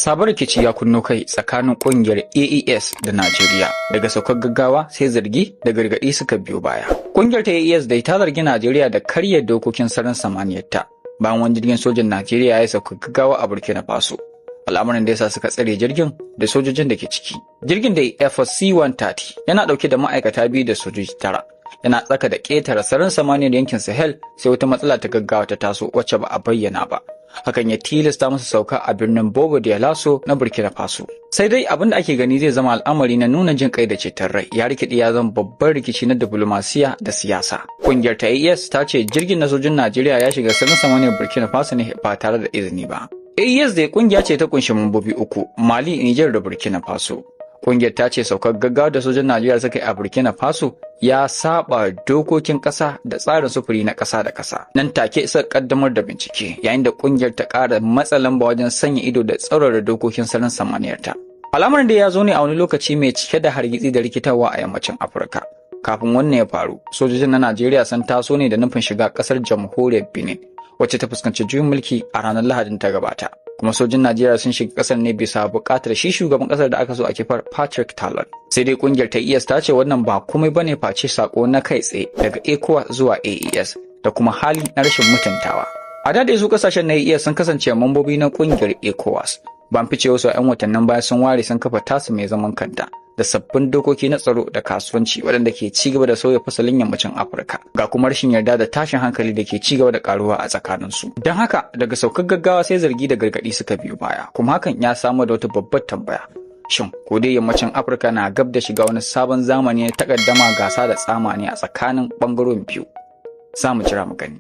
Sabon rikici ya kunno kai tsakanin kungiyar AES da Najeriya. Daga saukar gaggawa sai zargi da gargadi suka biyo baya. Kungiyar ta AES dai ta zargi Najeriya da karya dokokin sararin samaniyarta bayan wani jirgin sojan Najeriya ya sauka gaggawa a Burkina Faso. Al'amuran da yasa suka tsare jirgin da sojojin da ke ciki. Jirgin da Air Force C-130 yana dauke da ma'aikata biyu da sojoji 9. Yana tsaka da ƙetare sararin samaniyar yankin Sahel sai wata matsala ta gaggawa ta taso wacce ba a bayyana ba. Hakan ya tilasta masa sauka a birnin Bobo Dioulasso na Burkina Faso. Sai dai abin da ake gani zai zama al'amari na nuna jin kai da ceton rai ya rikide ya zama babban rikici na diplomasiya da siyasa. Kungiyar ta AES ta ce jirgin na sojin Najeriya ya shiga sararin samaniyar Burkina Faso ne ba tare da izini ba. AES dai kungiya ce ta kunshi mambobi uku, Mali, Niger da Burkina Faso. Kungiyar ta ce saukar gaggawa da sojan Najeriya suka yi a Burkina Faso ya saba dokokin ƙasa da tsarin sufuri na ƙasa da ƙasa. Nan take suka kaddamar da bincike yayin da kungiyar ta ƙara matsa lamba wajen sanya ido da tsaurara dokokin sararin samaniyarta. Al'amarin da ya zo ne a wani lokaci mai cike da hargitsi da rikitarwa a yammacin Afirka. Kafin wannan ya faru, sojojin na Najeriya sun taso ne da nufin shiga ƙasar jamhuriyar Benin, wacce ta fuskanci juyin mulki a ranar Lahadin ta gabata. Kuma sojin Najeriya sun shiga kasar ne bisa buƙatar shi shugaban kasar da aka so a kifar Patrick Talon. Sai dai kungiyar ta AES ta ce wannan ba komai bane face sako na kai tsaye daga ECOWAS zuwa AES da kuma hali na rashin mutuntawa. A da su kasashen na AES sun kasance mambobi na kungiyar ECOWAS. Ban fice wasu 'yan watannin baya sun ware sun kafa tasu mai zaman kanta da sabbin dokoki na tsaro da kasuwanci waɗanda ke ci gaba da sauya fasalin yammacin Afirka. Ga kuma rashin yarda da tashin hankali da ke ci gaba da karuwa a tsakaninsu. Don haka daga saukar gaggawa sai zargi da gargaɗi suka biyo baya. Kuma hakan ya samar da wata babbar tambaya. Shin ko dai yammacin Afirka na gab da shiga wani sabon zamani na takaddama gasa da tsamani a tsakanin ɓangarorin biyu? Za mu jira mu gani.